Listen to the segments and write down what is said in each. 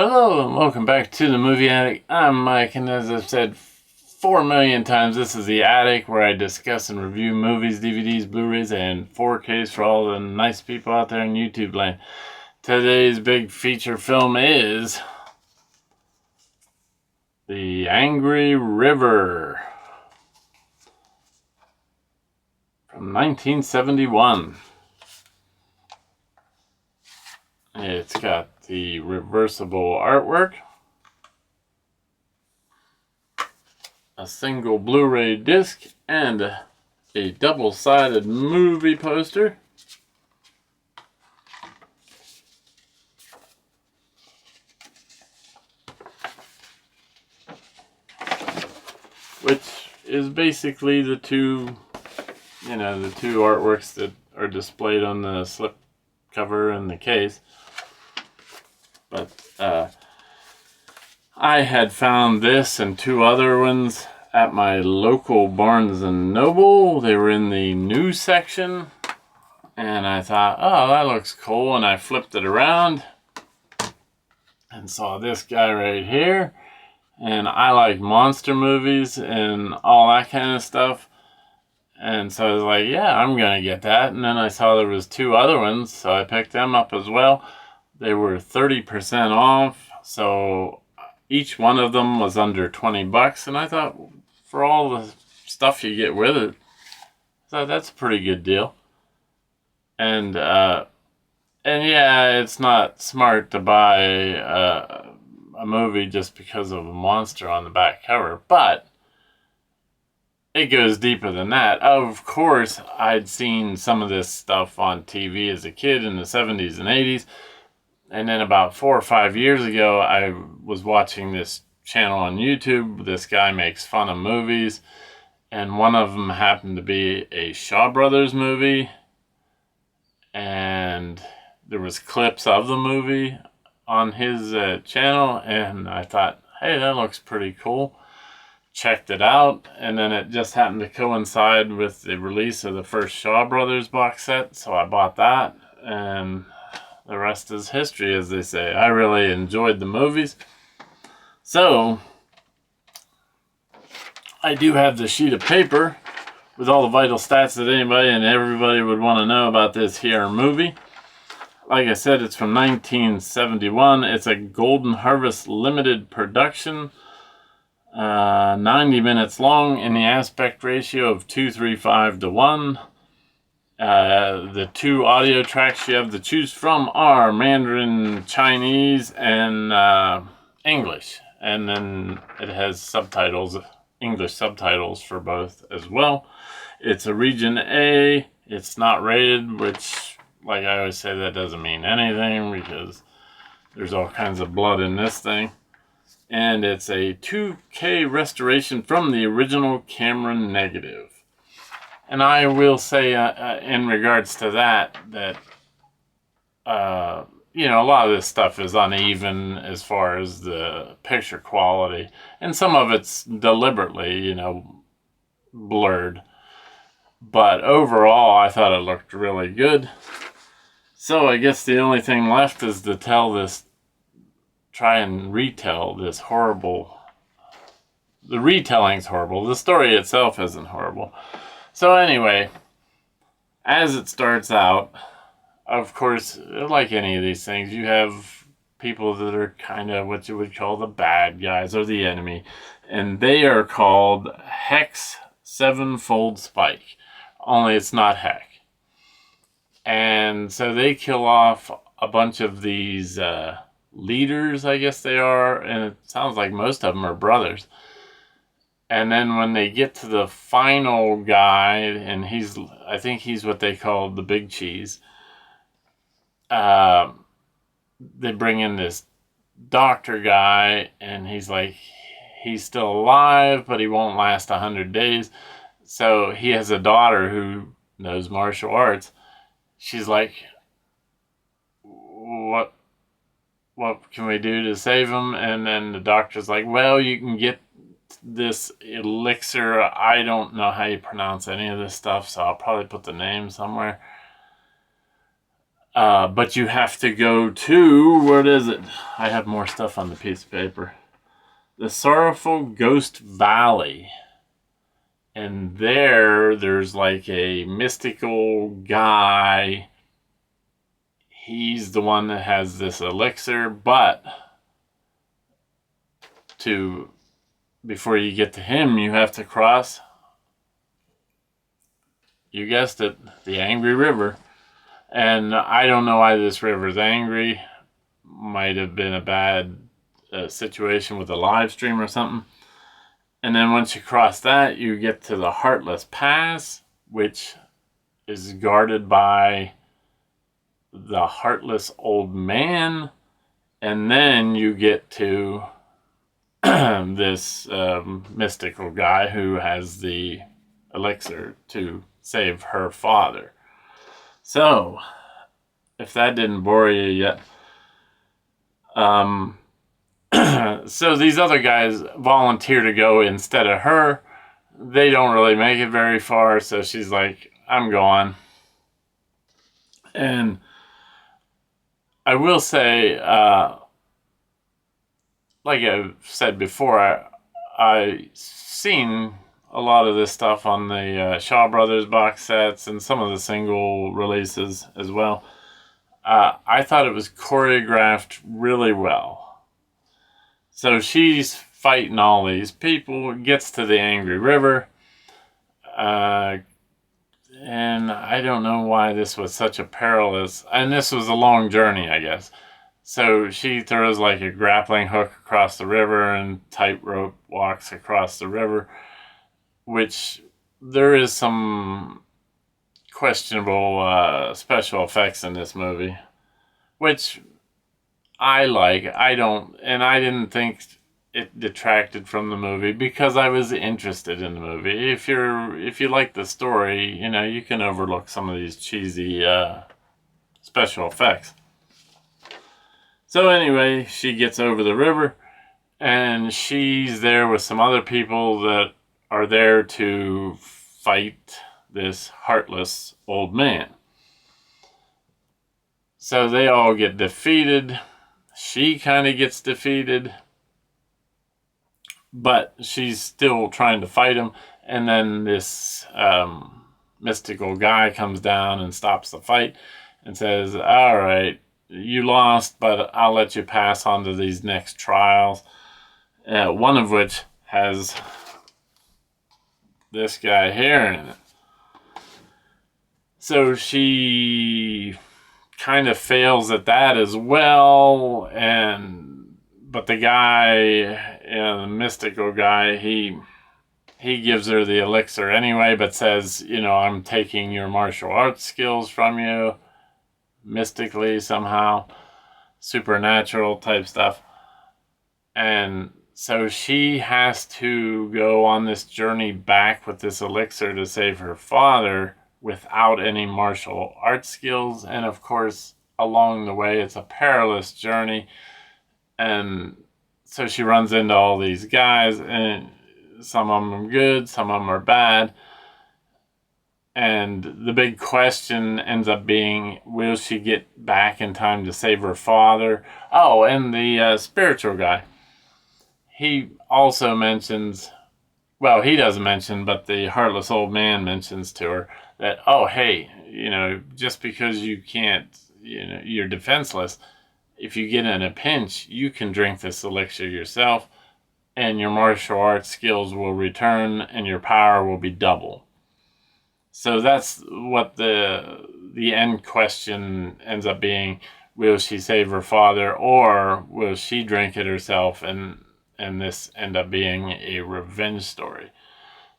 Hello and welcome back to the Movie Attic. I'm Mike, and as I've said 4 million times, this is the Attic where I discuss and review movies, DVDs, Blu-rays, and 4Ks for all the nice people out there in YouTube land. Today's big feature film is The Angry River from 1971. It's got the reversible artwork, a single Blu-ray disc, and a double-sided movie poster. Which is basically the two artworks that are displayed on the slip cover and the case. But I had found this and two other ones at my local Barnes & Noble. They were in the new section, and I thought, oh, that looks cool, and I flipped it around and saw this guy right here. And I like monster movies and all that kind of stuff, and so I was like, yeah, I'm gonna get that. And then I saw there was two other ones, so I picked them up as well. They were 30% off, so each one of them was under 20 bucks, and I thought, for all the stuff you get with it, I thought that's a pretty good deal. And yeah, it's not smart to buy a movie just because of a monster on the back cover, but it goes deeper than that. Of course, I'd seen some of this stuff on TV as a kid in the 70s and 80s. And then about 4 or 5 years ago, I was watching this channel on YouTube. This guy makes fun of movies, and one of them happened to be a Shaw Brothers movie, and there was clips of the movie on his channel, and I thought, hey, that looks pretty cool. Checked it out, and then it just happened to coincide with the release of the first Shaw Brothers box set, so I bought that, and the rest is history, as they say. I really enjoyed the movies. So, I do have the sheet of paper with all the vital stats that anybody and everybody would want to know about this here movie. Like I said, it's from 1971. It's a Golden Harvest limited production. 90 minutes long in the aspect ratio of 2:35:1. The two audio tracks you have to choose from are Mandarin, Chinese, and English. And then it has subtitles, English subtitles for both as well. It's a region A. It's not rated, which, like I always say, that doesn't mean anything because there's all kinds of blood in this thing. And it's a 2K restoration from the original camera negative. And I will say, in regards to that a lot of this stuff is uneven as far as the picture quality. And some of it's deliberately, blurred. But overall, I thought it looked really good. So I guess the only thing left is to try and retell this horrible. The retelling's horrible. The story itself isn't horrible. So anyway, as it starts out, of course, like any of these things, you have people that are kind of what you would call the bad guys or the enemy. And they are called Hex Sevenfold Spike. Only it's not Heck. And so they kill off a bunch of these leaders, I guess they are. And it sounds like most of them are brothers. And then when they get to the final guy, and I think he's what they call the big cheese, they bring in this doctor guy, and he's still alive, but he won't last 100 days. So he has a daughter who knows martial arts. She's like, what can we do to save him? And then the doctor's like, well, you can get this elixir. I don't know how you pronounce any of this stuff, so I'll probably put the name somewhere. But you have to go to, what is it? I have more stuff on the piece of paper. The Sorrowful Ghost Valley. And there's like a mystical guy. He's the one that has this elixir, but before you get to him, you have to cross, you guessed it, the Angry River. And I don't know why this river's angry. Might have been a bad situation with a live stream or something. And then once you cross that, you get to the Heartless Pass, which is guarded by the Heartless Old Man. And then you get to this mystical guy who has the elixir to save her father. So, if that didn't bore you yet, so these other guys volunteer to go instead of her. They don't really make it very far, so she's like, I'm going. And I will say, like I've said before, I seen a lot of this stuff on the Shaw Brothers box sets and some of the single releases as well. I thought it was choreographed really well. So she's fighting all these people, gets to the Angry River, and I don't know why this was such a perilous, and this was a long journey, I guess. So she throws like a grappling hook across the river and tightrope walks across the river, which there is some questionable special effects in this movie, which I like. I didn't think it detracted from the movie because I was interested in the movie. If you like the story, you can overlook some of these cheesy special effects. So anyway, she gets over the river, and she's there with some other people that are there to fight this heartless old man. So they all get defeated. She kind of gets defeated, but she's still trying to fight him. And then this mystical guy comes down and stops the fight and says, all right, you lost, but I'll let you pass on to these next trials. One of which has this guy here in it. So she kind of fails at that as well, but the guy, the mystical guy, he gives her the elixir anyway, but says, I'm taking your martial arts skills from you, mystically somehow, supernatural type stuff. And so she has to go on this journey back with this elixir to save her father without any martial arts skills. And of course, along the way, it's a perilous journey. And so she runs into all these guys, and some of them are good, some of them are bad. And the big question ends up being, will she get back in time to save her father? Oh, and the spiritual guy. He also mentions, well, he doesn't mention, but the heartless old man mentions to her that, oh, hey, just because you can't, you're defenseless, if you get in a pinch, you can drink this elixir yourself, and your martial arts skills will return, and your power will be double. So that's what the end question ends up being. Will she save her father, or will she drink it herself and this end up being a revenge story?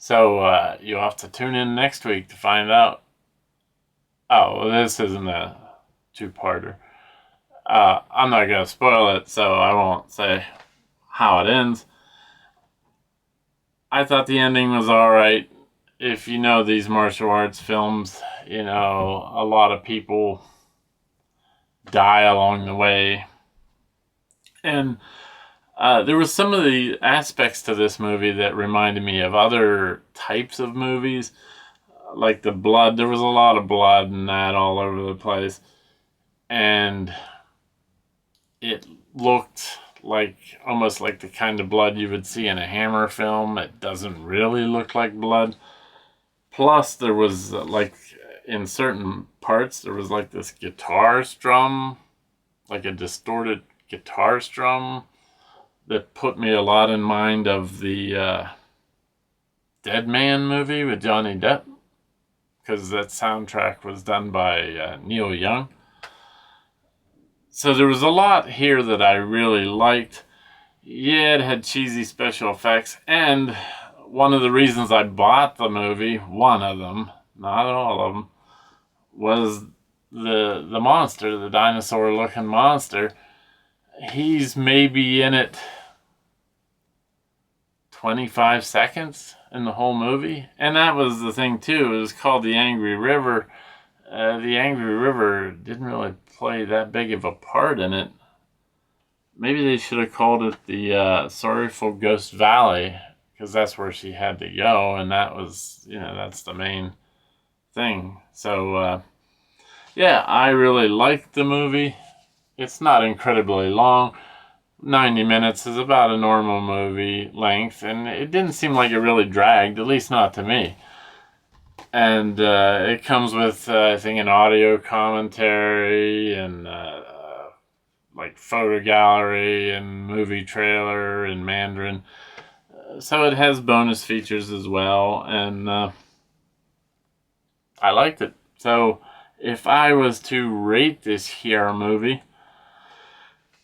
So you'll have to tune in next week to find out. Oh, well, this isn't a two-parter. I'm not going to spoil it, so I won't say how it ends. I thought the ending was alright. If you know these martial arts films, a lot of people die along the way. And there was some of the aspects to this movie that reminded me of other types of movies. Like the blood. There was a lot of blood and that all over the place. and it looked like almost like the kind of blood you would see in a Hammer film. It doesn't really look like blood. Plus, there was like in certain parts, there was like this guitar strum, like a distorted guitar strum that put me a lot in mind of the Dead Man movie with Johnny Depp, because that soundtrack was done by Neil Young. So there was a lot here that I really liked. Yeah, it had cheesy special effects, and one of the reasons I bought the movie, one of them, not all of them, was the monster, the dinosaur-looking monster. He's maybe in it 25 seconds in the whole movie, and that was the thing too. It was called The Angry River. The Angry River didn't really play that big of a part in it. Maybe they should have called it the Sorrowful Ghost Valley, because that's where she had to go, and that was, that's the main thing. So, yeah, I really liked the movie. It's not incredibly long. 90 minutes is about a normal movie length, and it didn't seem like it really dragged, at least not to me. And it comes with, I think, an audio commentary and like photo gallery and movie trailer in Mandarin. So it has bonus features as well, and I liked it. So if I was to rate this here movie,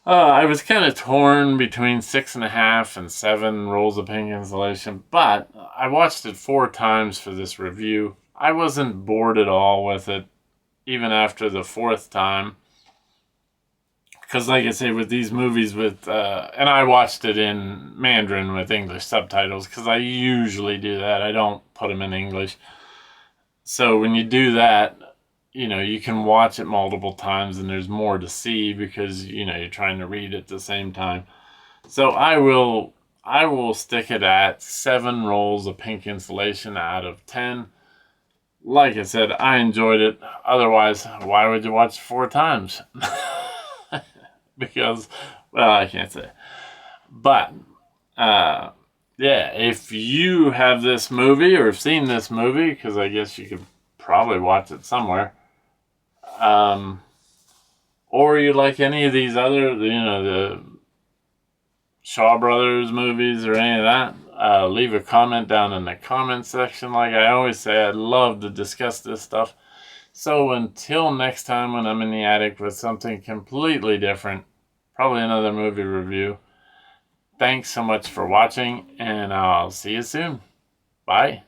I was kind of torn between 6.5 and 7 rolls of pink insulation, but I watched it 4 times for this review. I wasn't bored at all with it, even after the 4th time. Because like I say, with these movies and I watched it in Mandarin with English subtitles, because I usually do that. I don't put them in English. So when you do that, you can watch it multiple times and there's more to see because, you're trying to read at the same time. So I will stick it at 7 rolls of pink insulation out of 10. Like I said, I enjoyed it. Otherwise, why would you watch it 4 times? Because, well, I can't say. But, yeah, if you have this movie or have seen this movie, because I guess you could probably watch it somewhere, or you like any of these other, the Shaw Brothers movies or any of that, leave a comment down in the comment section. Like I always say, I'd love to discuss this stuff. So until next time when I'm in the attic with something completely different, probably another movie review, thanks so much for watching, and I'll see you soon. Bye.